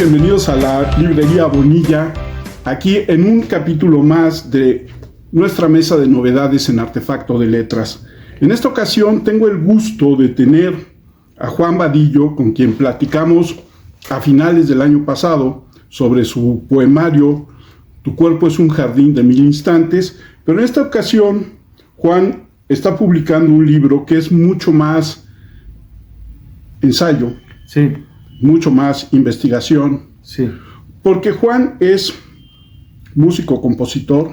Bienvenidos a la Librería Bonilla, aquí en un capítulo más de nuestra mesa de novedades en Artefacto de Letras. En esta ocasión tengo el gusto de tener a Juan Vadillo, con quien platicamos a finales del año pasado sobre su poemario Tu cuerpo es un jardín de 1000 instantes, pero en esta ocasión Juan está publicando un libro que es mucho más ensayo, sí, mucho más investigación, sí, porque Juan es músico, compositor,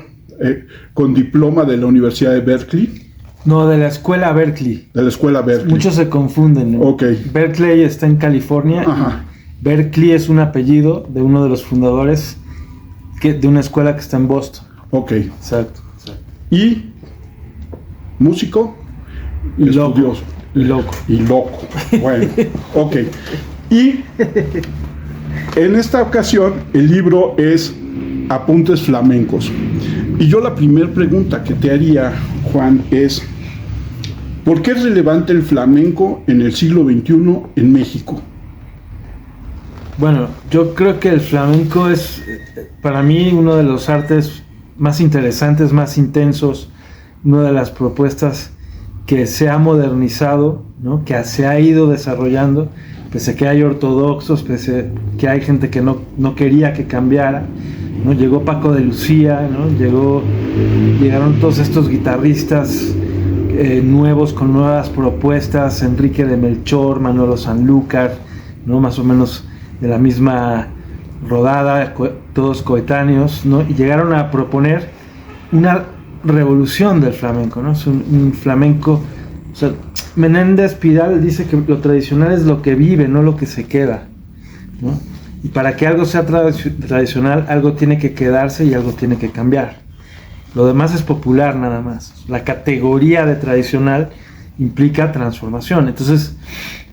con diploma de la Universidad de Berkeley. No, de la escuela Berkeley. De la escuela Berkeley. Muchos se confunden, ¿no? Ok. Berkeley está en California. Ajá. Berkeley es un apellido de uno de los fundadores de una escuela que está en Boston. Ok. Exacto. Y músico y estudioso. Y loco. Y loco. Bueno, ok. Y en esta ocasión el libro es Apuntes Flamencos. Y yo la primera pregunta que te haría, Juan, es ¿por qué es relevante el flamenco en el siglo XXI en México? Bueno, yo creo que el flamenco es para mí uno de los artes más interesantes, más intensos, una de las propuestas que se ha modernizado, ¿no? Que se ha ido desarrollando, pese a que hay ortodoxos, pese a que hay gente que no quería que cambiara, ¿no? Llegó Paco de Lucía, ¿no? Llegaron todos estos guitarristas nuevos con nuevas propuestas, Enrique de Melchor, Manolo Sanlúcar, ¿no? Más o menos de la misma rodada, todos coetáneos, ¿no? Y llegaron a proponer una revolución del flamenco, ¿no? Es un flamenco, o sea, Menéndez Pidal dice que lo tradicional es lo que vive, no lo que se queda, ¿no? Y para que algo sea tradicional, algo tiene que quedarse y algo tiene que cambiar. Lo demás es popular nada más. La categoría de tradicional implica transformación. Entonces,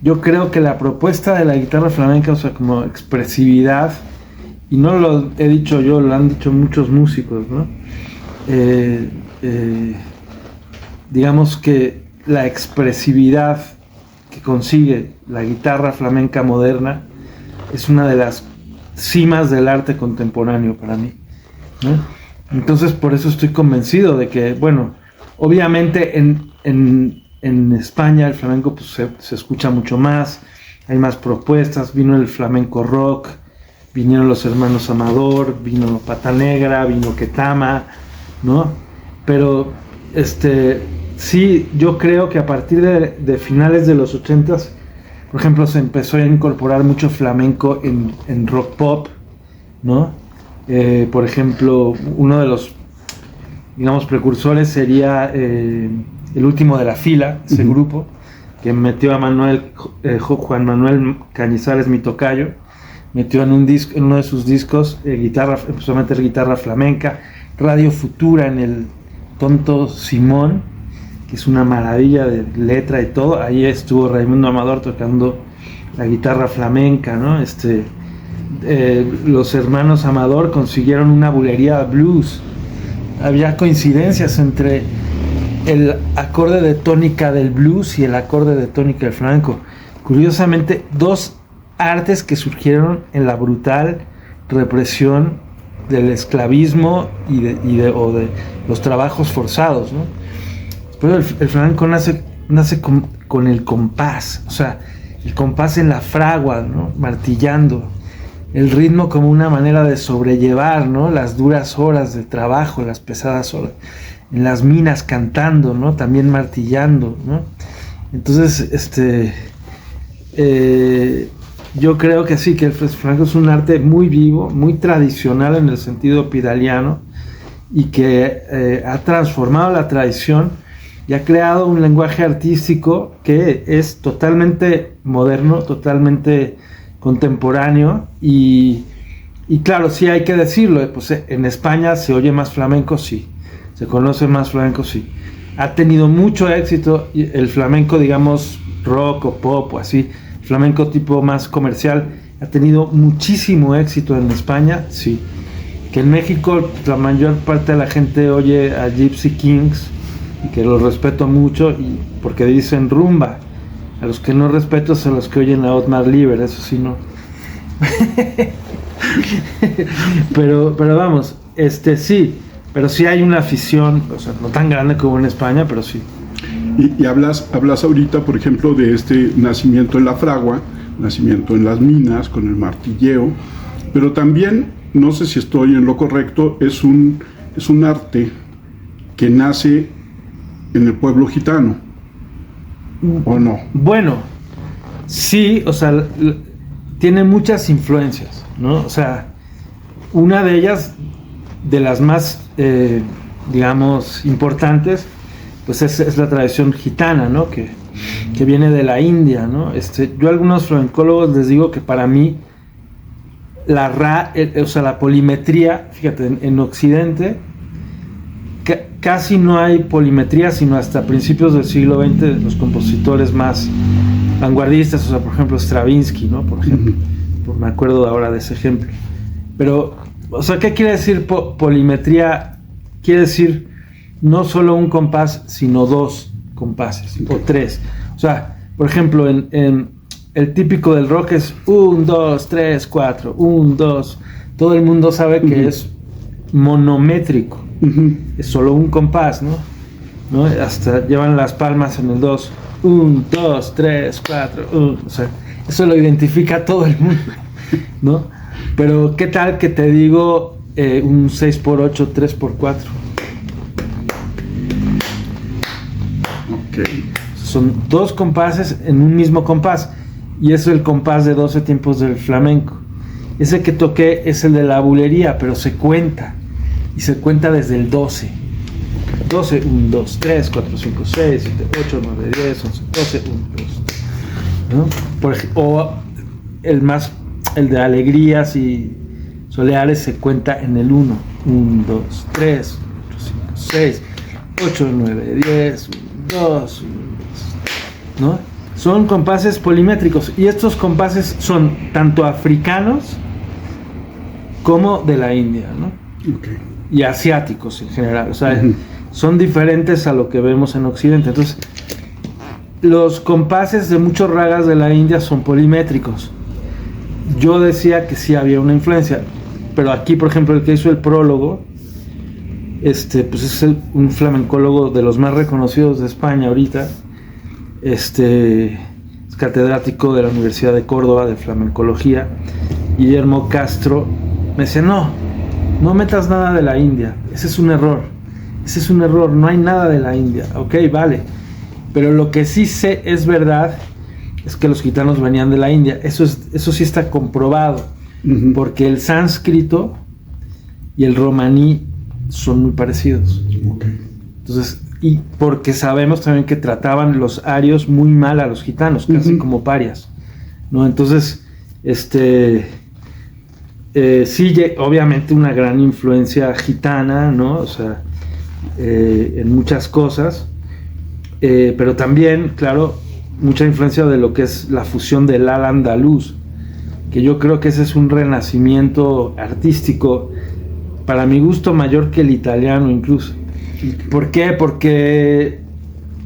yo creo que la propuesta de la guitarra flamenca, o sea, como expresividad, y no lo he dicho yo, lo han dicho muchos músicos, ¿no? Digamos que la expresividad que consigue la guitarra flamenca moderna es una de las cimas del arte contemporáneo para mí, ¿no? Entonces por eso estoy convencido de que, bueno, obviamente en España el flamenco pues, se escucha mucho más, hay más propuestas, vino el flamenco rock, vinieron los hermanos Amador, vino Pata Negra, vino Ketama, ¿no? Pero sí, yo creo que a partir de finales de los 80s, por ejemplo, se empezó a incorporar mucho flamenco en rock pop, ¿no? Por ejemplo, uno de los, digamos, precursores sería El Último de la Fila, ese grupo, que metió a Juan Manuel Cañizares, mi tocayo, metió en uno de sus discos empezó a meter guitarra flamenca, Radio Futura en el Tonto Simón, que es una maravilla de letra y todo. Ahí estuvo Raimundo Amador tocando la guitarra flamenca, ¿no? Los hermanos Amador consiguieron una bulería blues. Había coincidencias entre el acorde de tónica del blues y el acorde de tónica del flamenco. Curiosamente, dos artes que surgieron en la brutal represión del esclavismo y de los trabajos forzados, ¿no? Pero el flamenco nace con el compás, o sea, el compás en la fragua, ¿no? Martillando, el ritmo como una manera de sobrellevar, ¿no? Las duras horas de trabajo, las pesadas horas, en las minas cantando, ¿no? También martillando, ¿no? Entonces, yo creo que sí, que el flamenco es un arte muy vivo, muy tradicional en el sentido pidaliano, y que ha transformado la tradición y ha creado un lenguaje artístico que es totalmente moderno, totalmente contemporáneo, y claro, sí hay que decirlo, pues en España se oye más flamenco, sí, se conoce más flamenco, sí. Ha tenido mucho éxito el flamenco, digamos, rock o pop o así, flamenco tipo más comercial, ha tenido muchísimo éxito en España, sí. Que en México la mayor parte de la gente oye a Gypsy Kings, y que los respeto mucho, y porque dicen rumba. A los que no respeto son los que oyen a Otmar Lieber, eso sí no. pero vamos, sí, pero sí hay una afición, o sea, no tan grande como en España, pero sí. Y hablas ahorita, por ejemplo, de este nacimiento en la fragua, nacimiento en las minas, con el martilleo, pero también, no sé si estoy en lo correcto, es un arte que nace en el pueblo gitano, ¿o no? Bueno, sí, o sea, tiene muchas influencias, ¿no? O sea, una de ellas, de las más, digamos, importantes, pues es la tradición gitana, ¿no? Que viene de la India, ¿no? Yo a algunos flamencólogos les digo que para mí la polimetría, fíjate, en Occidente casi no hay polimetría, sino hasta principios del siglo XX los compositores más vanguardistas, o sea, por ejemplo Stravinsky, ¿no? Por ejemplo, me acuerdo ahora de ese ejemplo. Pero, o sea, ¿qué quiere decir polimetría? Quiere decir no solo un compás, sino dos compases, o tres. O sea, por ejemplo, en el típico del rock es 1, 2, 3, 4, 1, 2. Todo el mundo sabe que es monométrico. Es solo un compás, ¿no? Hasta llevan las palmas en el 2. 1, 2, 3, 4, 1. O sea, eso lo identifica todo el mundo, ¿no? Pero, ¿qué tal que te digo un 6x8, 3x4? Okay. Son dos compases en un mismo compás. Y eso es el compás de 12 tiempos del flamenco. Ese que toqué es el de la bulería, pero se cuenta. Y se cuenta desde el 12. 12, 1, 2, 3, 4, 5, 6, 7, 8, 9, 10, 11, 12, 1, 2. ¿No? O el de alegrías y soleares se cuenta en el 1. 1, 2, 3, 4, 5, 6, 8, 9, 10, 1, 2, 1, 2. ¿No? Son compases polimétricos. Y estos compases son tanto africanos como de la India, ¿no? Okay. Y asiáticos en general. O sea, son diferentes a lo que vemos en Occidente. Entonces, los compases de muchos ragas de la India son polimétricos. Yo decía que sí había una influencia, pero aquí, por ejemplo, el que hizo el prólogo, pues es un flamencólogo de los más reconocidos de España ahorita. Es catedrático de la Universidad de Córdoba de flamencología, Guillermo Castro. Me decía, no metas nada de la India, ese es un error, no hay nada de la India. Ok, vale, pero lo que sí sé es verdad es que los gitanos venían de la India, eso sí está comprobado, porque el sánscrito y el romaní son muy parecidos. Okay. Entonces, y porque sabemos también que trataban los arios muy mal a los gitanos, casi como parias, ¿no? Entonces, sí, obviamente una gran influencia gitana, ¿no? O sea, en muchas cosas, pero también, claro, mucha influencia de lo que es la fusión del al-andaluz, que yo creo que ese es un renacimiento artístico, para mi gusto, mayor que el italiano incluso. ¿Por qué? Porque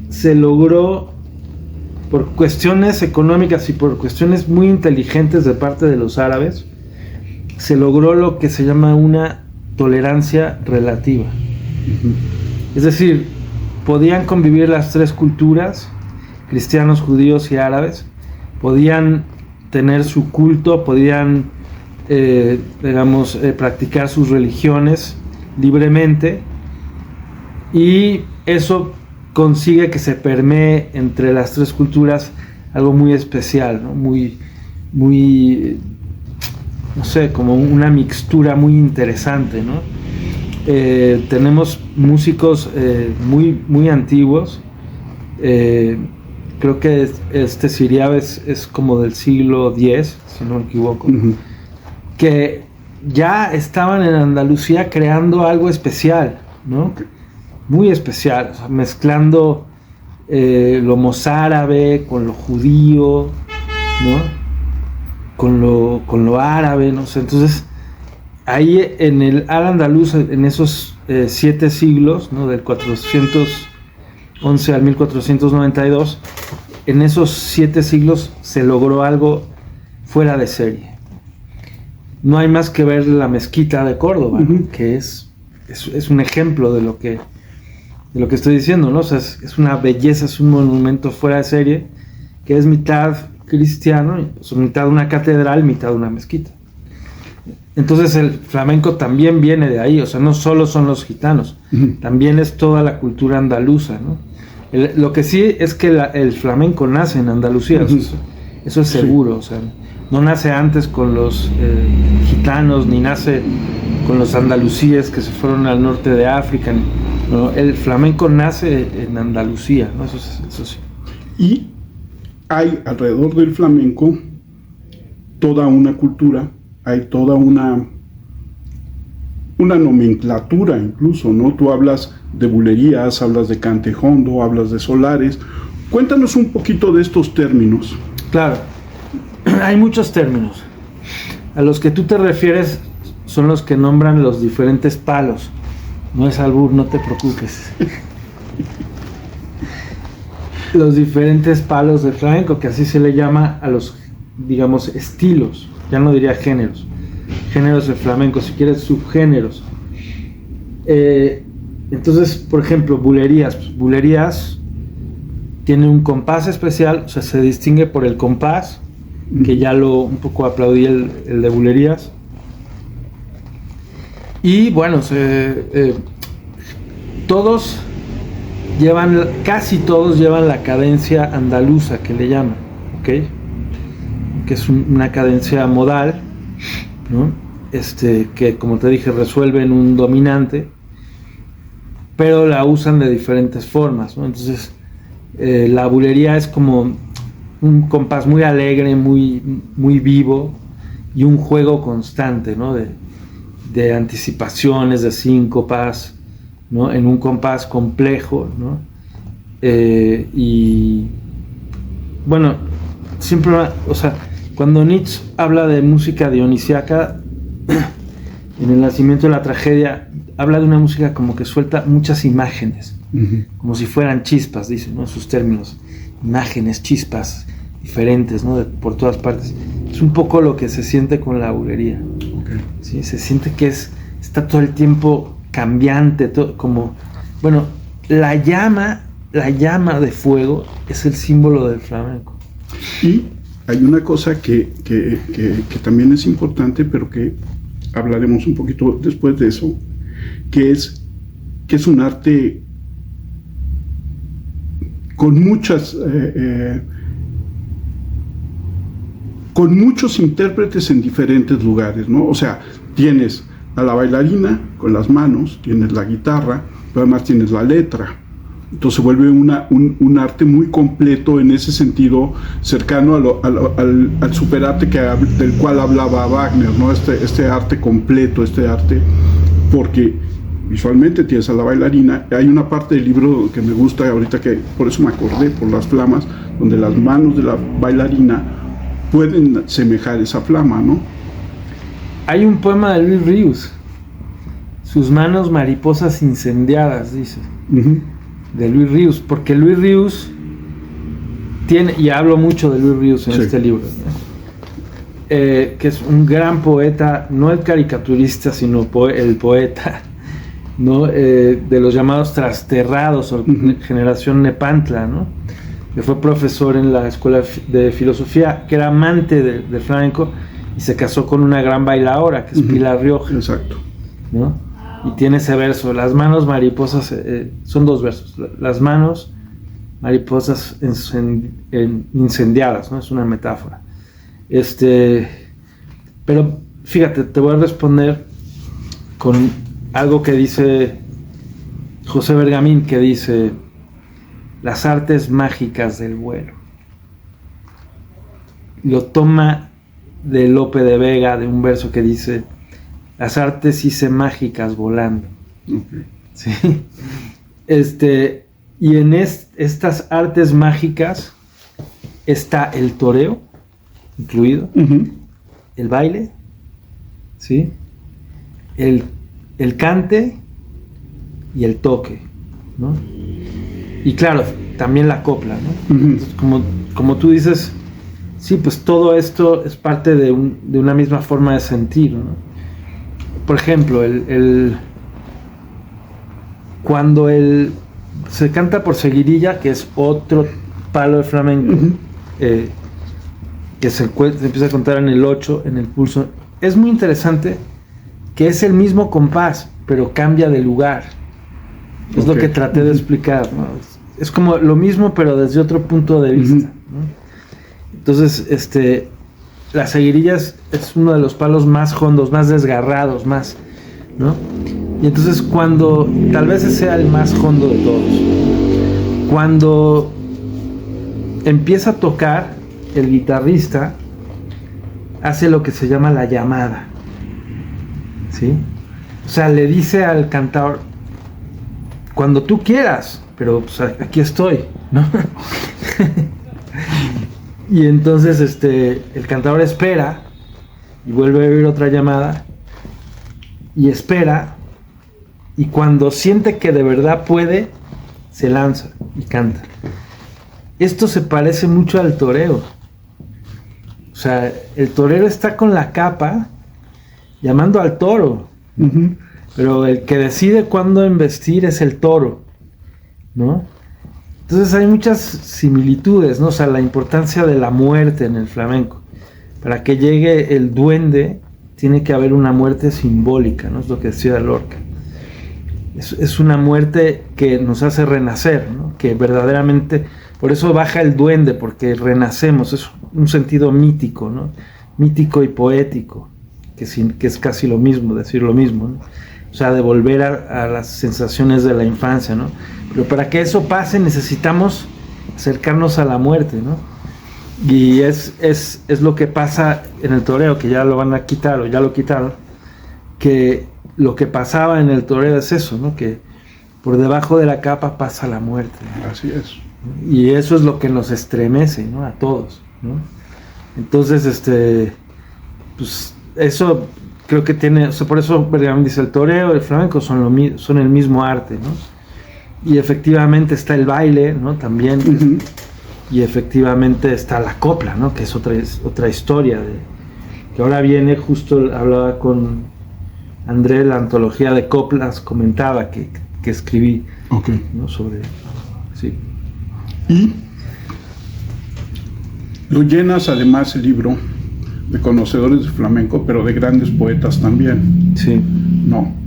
se logró, por cuestiones económicas y por cuestiones muy inteligentes de parte de los árabes, se logró lo que se llama una tolerancia relativa. Es decir, podían convivir las tres culturas, cristianos, judíos y árabes, podían tener su culto, podían, practicar sus religiones libremente, y eso consigue que se permee entre las tres culturas algo muy especial, ¿no? Muy, no sé, como una mixtura muy interesante, ¿no? Tenemos músicos muy antiguos. Creo que Siriab es como del siglo X, si no me equivoco, que ya estaban en Andalucía creando algo especial, ¿no? Muy especial, o sea, mezclando lo mozárabe con lo judío, ¿no? Con lo árabe, no sé. Entonces, ahí en el al-andaluz, en esos 7 siglos, ¿no? Del 411 al 1492, en esos 7 siglos se logró algo fuera de serie. no hay más que ver la mezquita de Córdoba, ¿no? Que es un ejemplo de lo que estoy diciendo, ¿no? O sea, es una belleza, es un monumento fuera de serie, que es mitad cristiano, o sea, mitad una catedral, mitad una mezquita. Entonces el flamenco también viene de ahí, o sea, no solo son los gitanos, también es toda la cultura andaluza, ¿no? Lo que sí es que el flamenco nace en Andalucía, eso es seguro, o sea, no nace antes con los gitanos, ni nace con los andalusíes que se fueron al norte de África, no, el flamenco nace en Andalucía, ¿no? Eso sí. Y hay alrededor del flamenco toda una cultura, hay toda una nomenclatura incluso, ¿no? Tú hablas de bulerías, hablas de cantejondo, hablas de solares. Cuéntanos un poquito de estos términos. Claro, hay muchos términos. A los que tú te refieres son los que nombran los diferentes palos. No es albur, no te preocupes. Los diferentes palos del flamenco, que así se le llama a los, digamos, estilos. Ya no diría géneros. Géneros del flamenco, si quieres subgéneros. Entonces, por ejemplo, bulerías. Pues, bulerías tiene un compás especial, o sea, se distingue por el compás, que ya un poco aplaudí el de bulerías. Y bueno, casi todos llevan la cadencia andaluza, que le llaman, ¿ok? Que es una cadencia modal, ¿no? Que, como te dije, resuelve en un dominante, pero la usan de diferentes formas, ¿no? Entonces, la bulería es como un compás muy alegre, muy, muy vivo, y un juego constante, ¿no? De anticipaciones, de síncopas, ¿no? En un compás complejo, ¿no? Y bueno, siempre, o sea, cuando Nietzsche habla de música dionisiaca, en El nacimiento de la tragedia, habla de una música como que suelta muchas imágenes, como si fueran chispas, dice, ¿no? Sus términos, imágenes, chispas diferentes, ¿no? Por todas partes. Es un poco lo que se siente con la bulería. Okay. ¿Sí? Se siente que está todo el tiempo cambiante, como, bueno, la llama de fuego es el símbolo del flamenco. Y hay una cosa que también es importante, pero que hablaremos un poquito después de eso, que es un arte con muchos intérpretes en diferentes lugares, ¿no? O sea, tienes a la bailarina con las manos, tienes la guitarra, pero además tienes la letra. Entonces se vuelve un arte muy completo en ese sentido, cercano al superarte del cual hablaba Wagner, ¿no? Este arte completo, porque visualmente tienes a la bailarina. Hay una parte del libro que me gusta ahorita, que por eso me acordé, por las flamas, donde las manos de la bailarina pueden semejar esa flama, ¿no? Hay un poema de Luis Ríos, sus manos mariposas incendiadas, dice. De Luis Ríos, porque Luis Ríos tiene, y hablo mucho de Luis Ríos en este libro, ¿no? Que es un gran poeta, no el caricaturista, sino el poeta, ¿no? De los llamados trasterrados, o generación Nepantla, ¿no? Que fue profesor en la escuela de filosofía, que era amante de flamenco, y se casó con una gran bailaora, que es Pilar Rioja. Exacto. ¿No? Y tiene ese verso, las manos mariposas, son dos versos, las manos mariposas incendiadas, ¿no? Es una metáfora. Pero fíjate, te voy a responder con algo que dice José Bergamín, que dice: las artes mágicas del vuelo. Lo toma de Lope de Vega, de un verso que dice: las artes hice mágicas volando. Okay. ¿Sí? Y en estas artes mágicas está el toreo incluido, el baile, ¿sí? El cante y el toque, ¿no? Y claro, también la copla, ¿no? Entonces, como tú dices, Sí, pues todo esto es parte de una misma forma de sentir, ¿no? Por ejemplo, cuando se canta por seguirilla, que es otro palo de flamenco, que se empieza a contar en el 8, en el pulso, es muy interesante que es el mismo compás, pero cambia de lugar. Es lo que traté de explicar, ¿no? Es como lo mismo, pero desde otro punto de vista, ¿no? Entonces, las seguirillas es uno de los palos más hondos, más desgarrados, más, ¿no? Y entonces cuando, tal vez ese sea el más hondo de todos, cuando empieza a tocar, el guitarrista hace lo que se llama la llamada, ¿sí? O sea, le dice al cantador, cuando tú quieras, pero pues, aquí estoy, ¿no? Y entonces el cantador espera y vuelve a oír otra llamada y espera, y cuando siente que de verdad puede, se lanza y canta. Esto se parece mucho al toreo. O sea, el torero está con la capa llamando al toro, pero el que decide cuándo embestir es el toro, ¿no? Entonces hay muchas similitudes, ¿no? O sea, la importancia de la muerte en el flamenco. Para que llegue el duende, tiene que haber una muerte simbólica, ¿no? Es lo que decía Lorca. Es una muerte que nos hace renacer, ¿no? Que verdaderamente, por eso baja el duende, porque renacemos, es un sentido mítico, ¿no? Mítico y poético, que es casi lo mismo, decir lo mismo, ¿no? O sea, de volver a las sensaciones de la infancia, ¿no? Pero para que eso pase necesitamos acercarnos a la muerte, ¿no? Y es lo que pasa en el toreo, que ya lo van a quitar o ya lo quitaron, que lo que pasaba en el toreo es eso, ¿no? Que por debajo de la capa pasa la muerte, ¿no? Así es. Y eso es lo que nos estremece, ¿no? A todos, ¿no? Entonces, pues eso creo que tiene, o sea, por eso Bergamín dice el toreo y el flamenco son el mismo arte, ¿no? Y efectivamente está el baile, ¿no? También, y efectivamente está la copla, ¿no? Que es otra historia que ahora viene, justo hablaba con André, la antología de coplas, comentaba que escribí, ¿no? Sobre, sí. Y lo llenas además el libro de conocedores de flamenco, pero de grandes poetas también. Sí. ¿No?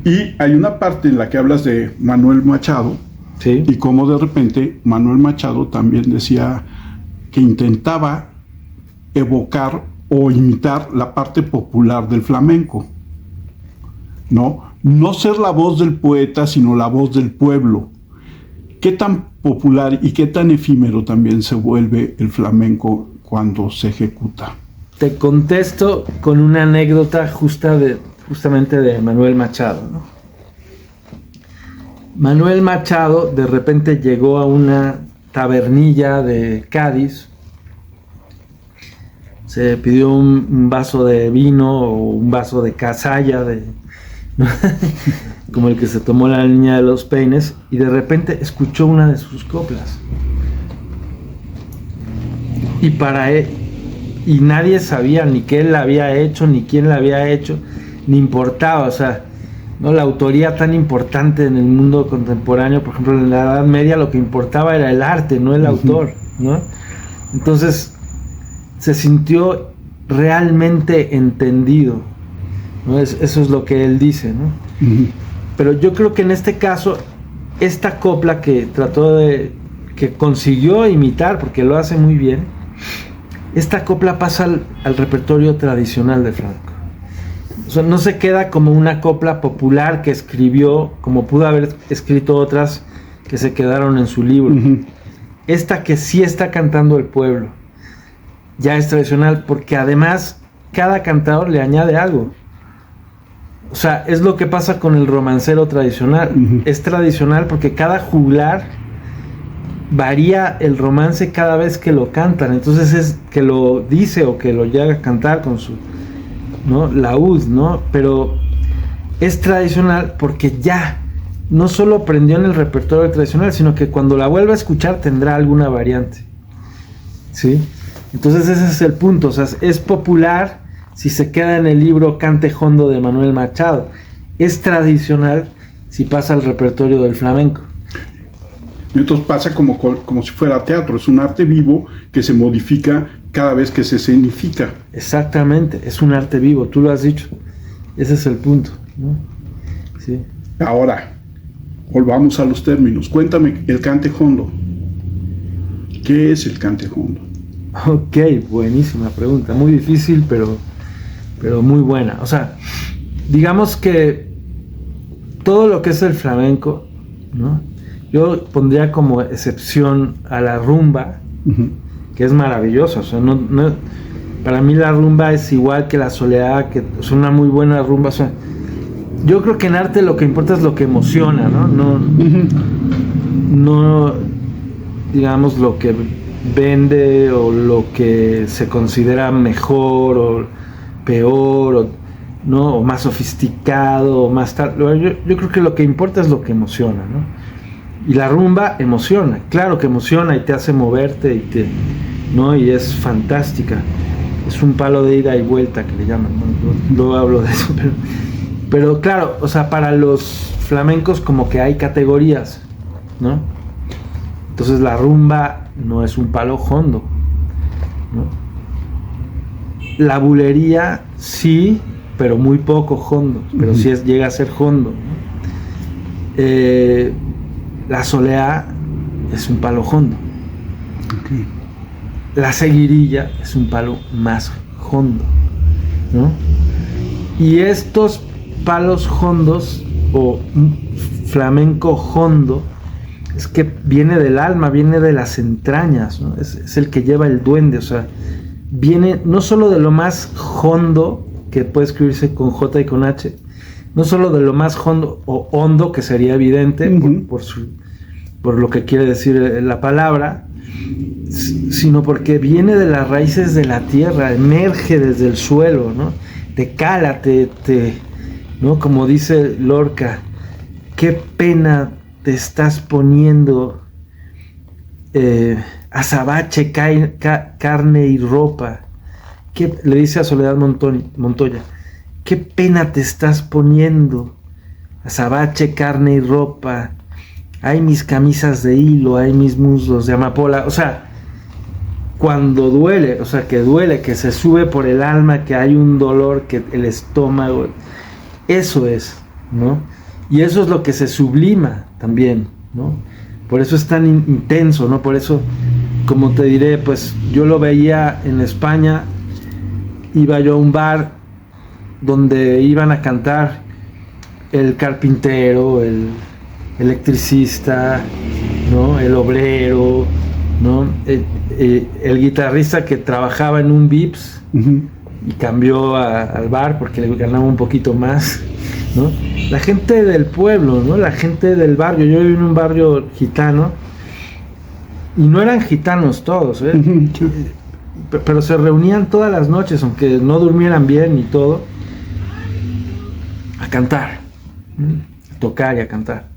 Y hay una parte en la que hablas de Manuel Machado, sí, y cómo de repente Manuel Machado también decía que intentaba evocar o imitar la parte popular del flamenco, ¿no? No ser la voz del poeta, sino la voz del pueblo. ¿Qué tan popular y qué tan efímero también se vuelve el flamenco cuando se ejecuta? Te contesto con una anécdota justamente de Manuel Machado, ¿no? Manuel Machado de repente llegó a una tabernilla de Cádiz, se pidió un vaso de vino o un vaso de cazalla, como el que se tomó la niña de los peines, y de repente escuchó una de sus coplas. Y para él, y nadie sabía ni qué él la había hecho, ni quién la había hecho, ni importaba, o sea, ¿no? La autoría tan importante en el mundo contemporáneo, por ejemplo, en la Edad Media lo que importaba era el arte, no el autor, ¿no? Entonces se sintió realmente entendido, ¿no? Eso es lo que él dice, ¿no? Pero yo creo que en este caso, esta copla que que consiguió imitar, porque lo hace muy bien, esta copla pasa al repertorio tradicional de flamenco. O sea, no se queda como una copla popular que escribió, como pudo haber escrito otras que se quedaron en su libro. Esta que sí está cantando el pueblo, ya es tradicional, porque además cada cantador le añade algo. O sea, es lo que pasa con el romancero tradicional. Es tradicional porque cada juglar varía el romance cada vez que lo cantan. Entonces es que lo dice o que lo llega a cantar con su, ¿no? laúd, ¿no? Pero es tradicional porque ya no solo aprendió en el repertorio tradicional, sino que cuando la vuelva a escuchar tendrá alguna variante. ¿sí? Entonces ese es el punto, o sea, es popular si se queda en el libro Cante Jondo de Manuel Machado, es tradicional si pasa al repertorio del flamenco. Y entonces pasa como si fuera teatro, es un arte vivo que se modifica cada vez que se escenifica. Exactamente, es un arte vivo, tú lo has dicho, ese es el punto, ¿no? Sí. Ahora, volvamos a los términos. Cuéntame el cante jondo. ¿Qué es el cante jondo? Ok, buenísima pregunta, muy difícil, pero muy buena. O sea, digamos que todo lo que es el flamenco, ¿no? Yo pondría como excepción a la rumba, que es maravillosa. O sea, para mí la rumba es igual que la soleá, que es una muy buena rumba. O sea, yo creo que en arte lo que importa es lo que emociona, ¿no? No, digamos, lo que vende o lo que se considera mejor o peor, ¿no? O más sofisticado o más tal. Yo creo que lo que importa es lo que emociona, ¿no? Y la rumba emociona, claro que emociona y te hace moverte ¿no? Y es fantástica. Es un palo de ida y vuelta que le llaman, ¿no? Luego hablo de eso, pero claro, o sea, para los flamencos como que hay categorías, ¿no? Entonces la rumba no es un palo jondo, ¿no? La bulería sí, pero muy poco jondo, pero sí llega a ser jondo, ¿no? La soleá es un palo jondo. Okay. La seguirilla es un palo más jondo, ¿no? Y estos palos hondos o flamenco hondo es que viene del alma, viene de las entrañas, ¿no? Es el que lleva el duende, o sea, viene no solo de lo más hondo, que puede escribirse con J y con H, no solo de lo más hondo o hondo, que sería evidente por lo que quiere decir la palabra, sino porque viene de las raíces de la tierra, emerge desde el suelo, ¿no? Te cala, ¿no? Como dice Lorca, qué pena te estás poniendo, azabache, carne y ropa. Le dice a Soledad Montoya, qué pena te estás poniendo, azabache, carne y ropa. Hay mis camisas de hilo, hay mis muslos de amapola. O sea, cuando duele, o sea, que duele, que se sube por el alma, que hay un dolor, que el estómago, eso es, ¿no? Y eso es lo que se sublima también, ¿no? Por eso es tan intenso, ¿no? Por eso, como te diré, pues yo lo veía en España, iba yo a un bar donde iban a cantar el carpintero, el electricista, ¿no? El obrero, ¿no? El guitarrista que trabajaba en un Vips y cambió al bar porque le ganaba un poquito más, ¿no? La gente del pueblo, ¿no? La gente del barrio. Yo viví en un barrio gitano y no eran gitanos todos, ¿eh? Pero se reunían todas las noches, aunque no durmieran bien y todo, a cantar, a tocar y a cantar,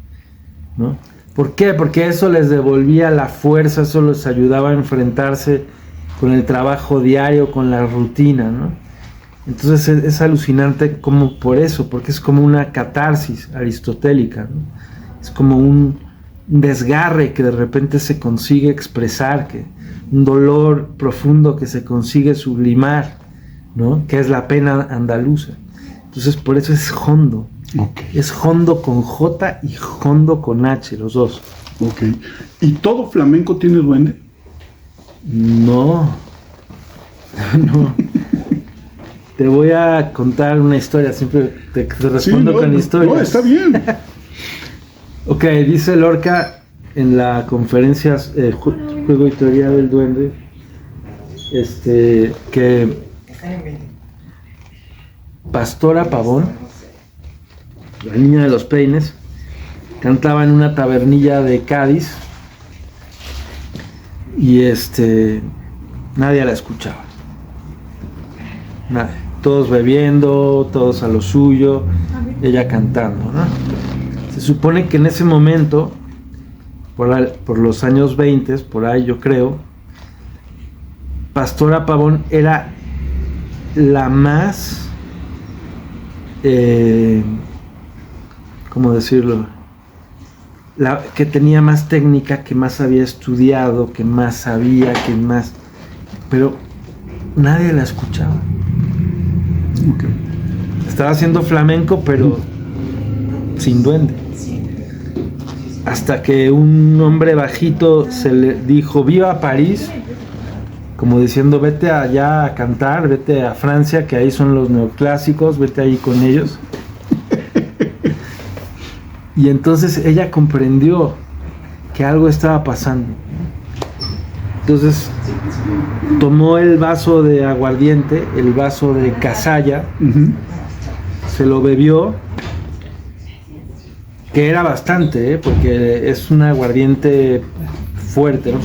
¿no? ¿Por qué? Porque eso les devolvía la fuerza, eso les ayudaba a enfrentarse con el trabajo diario, con la rutina, ¿no? Entonces es alucinante como por eso, porque es como una catarsis aristotélica, ¿no? Es como un desgarre que de repente se consigue expresar, un dolor profundo que se consigue sublimar, ¿no? Que es la pena andaluza. Entonces por eso es hondo. Okay. Es hondo con J y hondo con H, los dos. Ok. ¿Y todo flamenco tiene duende? No. No. Te voy a contar una historia, siempre te respondo con historias. No, está bien. Ok, dice Lorca en la conferencia Juego y Teoría del Duende, que Pastora Pavón, la niña de los peines, cantaba en una tabernilla de Cádiz y nadie la escuchaba. Nadie. Todos bebiendo, todos a lo suyo, ella cantando, ¿no? Se supone que en ese momento, por los años 20, por ahí yo creo, Pastora Pavón era la más, ¿cómo decirlo? La que tenía más técnica, que más había estudiado, que más sabía, que más... Pero nadie la escuchaba. Okay. Estaba haciendo flamenco, pero sin duende. Hasta que un hombre bajito se le dijo, viva París, como diciendo, vete allá a cantar, vete a Francia, que ahí son los neoclásicos, vete ahí con ellos. Y entonces ella comprendió que algo estaba pasando. Entonces tomó el vaso de aguardiente, el vaso de casalla, se lo bebió, que era bastante, porque es un aguardiente fuerte, ¿no?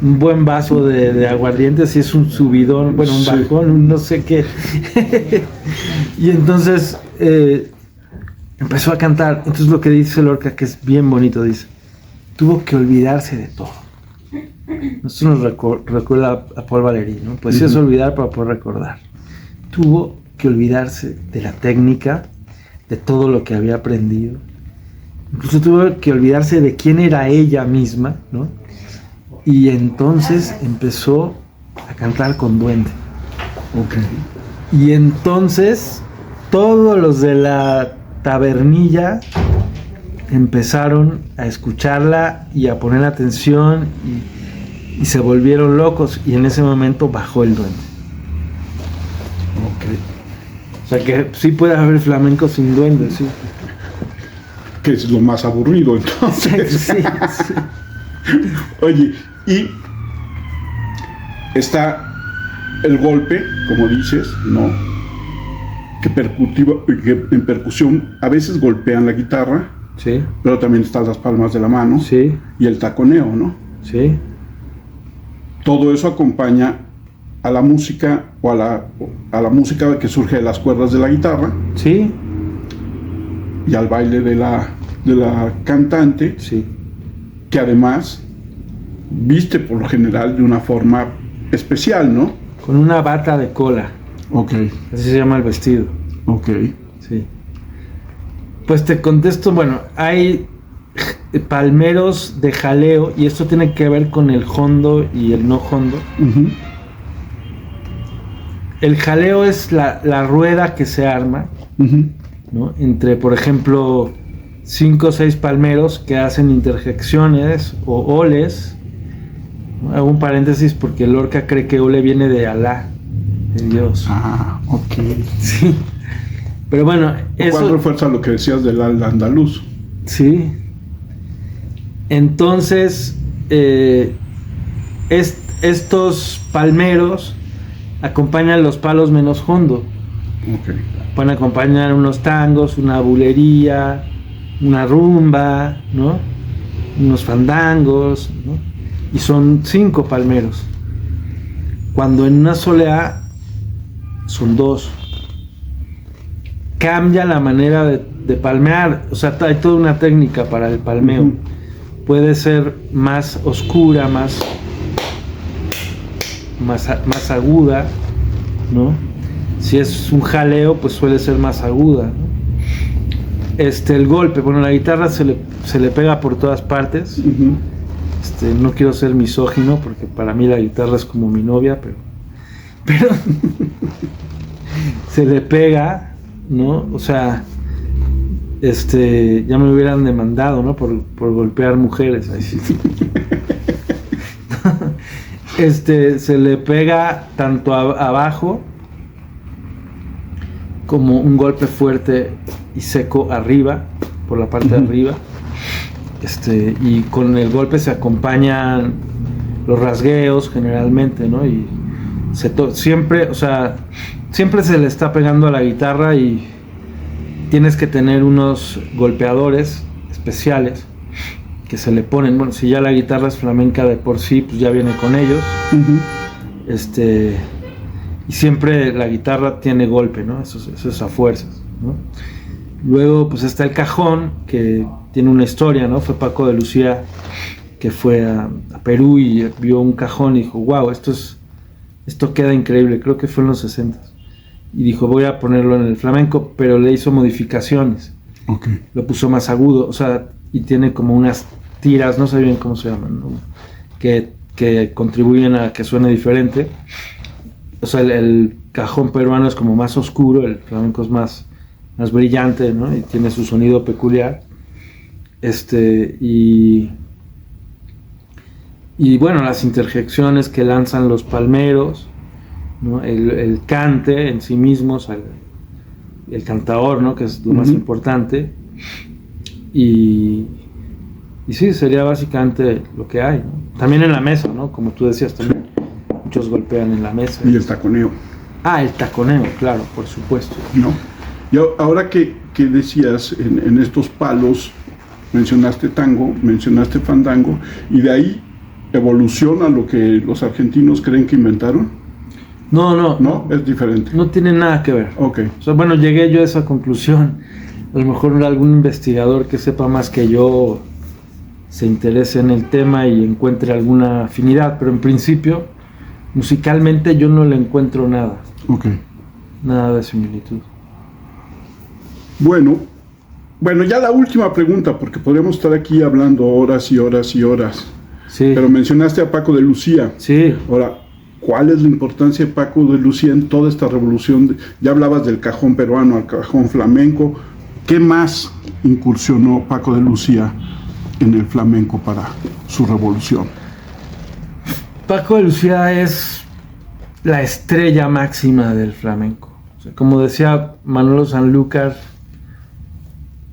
Un buen vaso de aguardiente, si es un subidón, bueno, un bajón, no sé qué. Y entonces empezó a cantar. Entonces lo que dice Lorca, que es bien bonito, dice, tuvo que olvidarse de todo. Esto nos recuerda a Paul Valéry, ¿no? Pues sí, es olvidar para poder recordar. Tuvo que olvidarse de la técnica, de todo lo que había aprendido. Incluso tuvo que olvidarse de quién era ella misma, ¿no? Y entonces empezó a cantar con duende. Okay. Y entonces todos los de la tabernilla empezaron a escucharla y a poner atención y se volvieron locos, y en ese momento bajó el duende. Okay. O sea que sí puede haber flamenco sin duende, sí. Que es lo más aburrido, entonces. Sí. Oye, y está el golpe, como dices, ¿no? Que en percusión a veces golpean la guitarra, Sí. pero también están las palmas de la mano, Sí. y el taconeo, ¿no? Sí. Todo eso acompaña a la música o a la música que surge de las cuerdas de la guitarra, Sí. y al baile de la cantante, Sí. que además viste por lo general de una forma especial, ¿no? Con una bata de cola. Ok, Así se llama el vestido. ok. Sí. Pues te contesto, bueno, hay palmeros de jaleo, y esto tiene que ver con el hondo y el no hondo. Uh-huh. El jaleo es la rueda que se arma, Uh-huh. ¿no? Entre, por ejemplo, 5 o 6 palmeros que hacen interjecciones o oles. Hago un paréntesis porque Lorca cree que ole viene de Alá, de Dios. Ah, ok. Sí. Pero bueno, ¿Cuál eso... refuerza lo que decías del andaluz? Sí. Entonces, estos palmeros acompañan los palos menos hondo. Ok. Pueden acompañar unos tangos, una bulería, una rumba, ¿no? Unos fandangos, ¿no? Y son 5 palmeros. Cuando en una soleá son 2. Cambia la manera de palmear, o sea, hay toda una técnica para el palmeo. Uh-huh. Puede ser más oscura, más aguda, ¿no? Si es un jaleo, pues suele ser más aguda, ¿no? El golpe, bueno, la guitarra se le pega por todas partes. Uh-huh. No quiero ser misógino, porque para mí la guitarra es como mi novia, pero se le pega, ¿no? O sea, ya me hubieran demandado, ¿no? Por golpear mujeres. Se le pega tanto abajo como un golpe fuerte y seco arriba, por la parte de arriba. Y con el golpe se acompañan los rasgueos generalmente, ¿no? Y siempre se le está pegando a la guitarra, y tienes que tener unos golpeadores especiales que se le ponen. Bueno, si ya la guitarra es flamenca de por sí, pues ya viene con ellos. Uh-huh. Y siempre la guitarra tiene golpe, ¿no? Eso es a fuerzas, ¿no? Luego, pues está el cajón, que tiene una historia, ¿no? Fue Paco de Lucía que fue a Perú y vio un cajón y dijo, wow, esto queda increíble, creo que fue en los 60. Y dijo, voy a ponerlo en el flamenco, pero le hizo modificaciones. Okay. Lo puso más agudo, o sea, y tiene como unas tiras, no sé bien cómo se llaman, ¿no? que contribuyen a que suene diferente. O sea, el cajón peruano es como más oscuro, el flamenco es más brillante, ¿no? Y tiene su sonido peculiar. Y bueno, las interjecciones que lanzan los palmeros, ¿no? El cante en sí mismo, o sea, el cantador, ¿no? Que es lo más importante. Y sí, sería básicamente lo que hay, ¿no? También en la mesa, ¿no? Como tú decías también, muchos golpean en la mesa. Y el taconeo. El taconeo, claro, por supuesto. ¿No? Y ahora que decías en estos palos, mencionaste tango, mencionaste fandango, y de ahí evoluciona lo que los argentinos creen que inventaron. No, es diferente. No tiene nada que ver. Okay. O sea, bueno, llegué yo a esa conclusión. A lo mejor algún investigador que sepa más que yo se interese en el tema y encuentre alguna afinidad, pero en principio, musicalmente yo no le encuentro nada. Okay. Nada de similitud. Bueno, ya la última pregunta, porque podríamos estar aquí hablando horas y horas y horas. Sí. Pero mencionaste a Paco de Lucía. Sí. Ahora, ¿cuál es la importancia de Paco de Lucía en toda esta revolución? Ya hablabas del cajón peruano al cajón flamenco. ¿Qué más incursionó Paco de Lucía en el flamenco para su revolución? Paco de Lucía es la estrella máxima del flamenco. O sea, como decía Manolo Sanlúcar,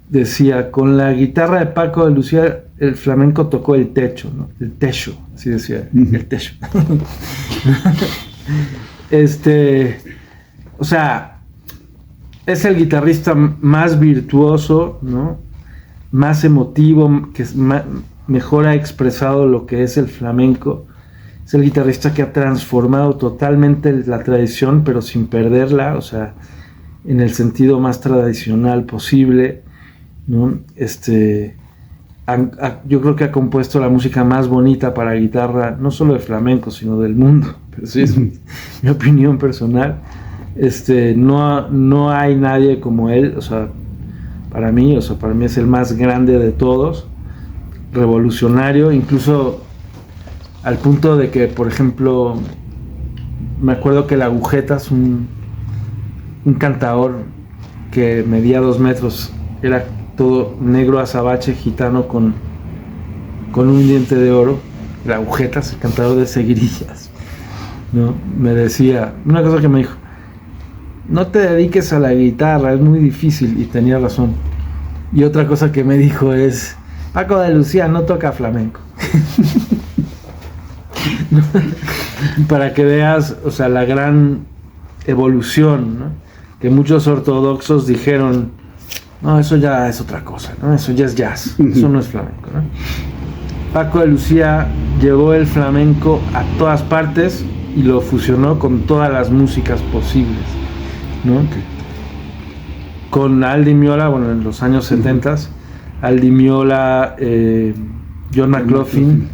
decía, con la guitarra de Paco de Lucía el flamenco tocó el techo, ¿no? El techo, así decía, el techo. O sea, es el guitarrista más virtuoso, ¿no? Más emotivo, que mejor ha expresado lo que es el flamenco. Es el guitarrista que ha transformado totalmente la tradición, pero sin perderla, o sea, en el sentido más tradicional posible, ¿no? Yo creo que ha compuesto la música más bonita para guitarra, no solo de flamenco, sino del mundo, pero sí es mi opinión personal. No hay nadie como él, o sea, para mí es el más grande de todos, revolucionario, incluso al punto de que, por ejemplo, me acuerdo que la Agujetas, un cantador que medía 2 metros, era todo negro azabache gitano con un diente de oro, la Agujetas, el cantador de seguirillas, ¿no? Me decía, una cosa que me dijo, no te dediques a la guitarra, es muy difícil, y tenía razón. Y otra cosa que me dijo es, Paco de Lucía no toca flamenco. Para que veas, o sea, la gran evolución, ¿no? Que muchos ortodoxos dijeron, no, eso ya es otra cosa, ¿no? Eso ya es jazz, eso no es flamenco, ¿no? Paco de Lucía llevó el flamenco a todas partes y lo fusionó con todas las músicas posibles, ¿no? Okay. Con Al Di Meola, bueno, en los años 70, Al Di Meola, John McLaughlin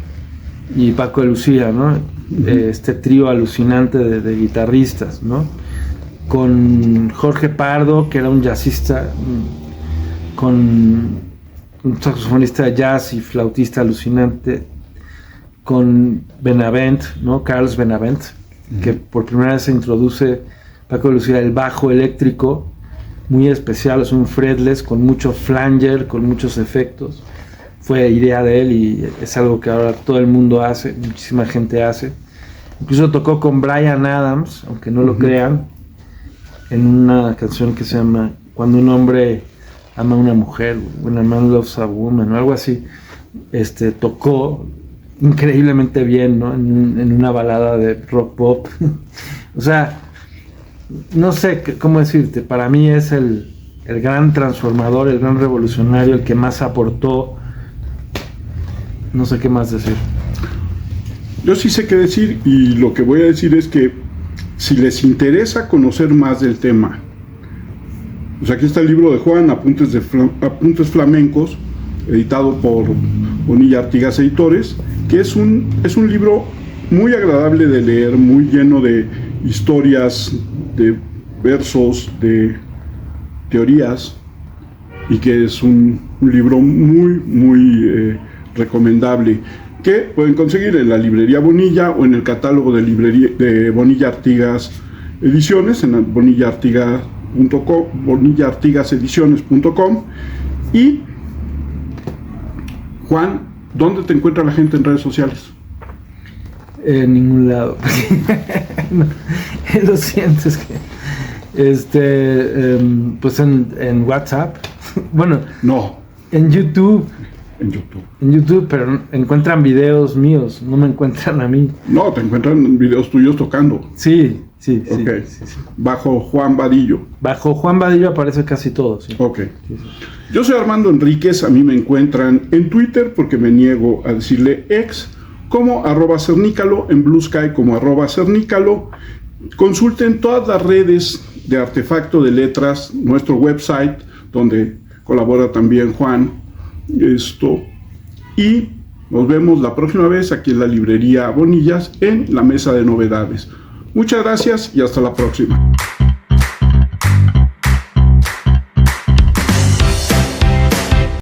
y Paco de Lucía, ¿no? Este trío alucinante de guitarristas, ¿no? Con Jorge Pardo, que era un jazzista, con un saxofonista de jazz y flautista alucinante, con Benavent, ¿no? Carlos Benavent, que por primera vez se introduce Paco de Lucía el bajo eléctrico, muy especial, es un fretless con mucho flanger, con muchos efectos. Fue idea de él y es algo que ahora todo el mundo hace, muchísima gente hace. Incluso tocó con Bryan Adams, aunque no lo crean, en una canción que se llama Cuando un hombre ama a una mujer, When a Man Loves a Woman, o algo así. Tocó increíblemente bien, ¿no? En una balada de rock pop. O sea, no sé cómo decirte, para mí es el gran transformador, el gran revolucionario, el que más aportó. No sé qué más decir. Yo sí sé qué decir, y lo que voy a decir es que si les interesa conocer más del tema, pues aquí está el libro de Juan, Apuntes Flamencos, editado por Bonilla Artigas Editores, que es un libro muy agradable de leer, muy lleno de historias, de versos, de teorías, y que es un libro muy recomendable, que pueden conseguir en la librería Bonilla o en el catálogo de Bonilla Artigas Ediciones, en bonillaartigasediciones.com. Y Juan, ¿dónde te encuentra la gente en redes sociales? En ningún lado. No, lo siento, es que pues en WhatsApp. Bueno, No. En YouTube. En YouTube, pero encuentran videos míos, no me encuentran a mí. No, te encuentran videos tuyos tocando. Sí. Okay. Sí. Bajo Juan Vadillo. Bajo Juan Vadillo aparece casi todo, sí. Ok. Sí. Yo soy Armando Enríquez, a mí me encuentran en Twitter, porque me niego a decirle ex, como @cernícalo, en Blue Sky como @cernícalo. Consulten todas las redes de Artefacto de Letras, nuestro website, donde colabora también Juan. Y nos vemos la próxima vez aquí en la librería Bonillas, en la mesa de novedades. Muchas gracias y hasta la próxima.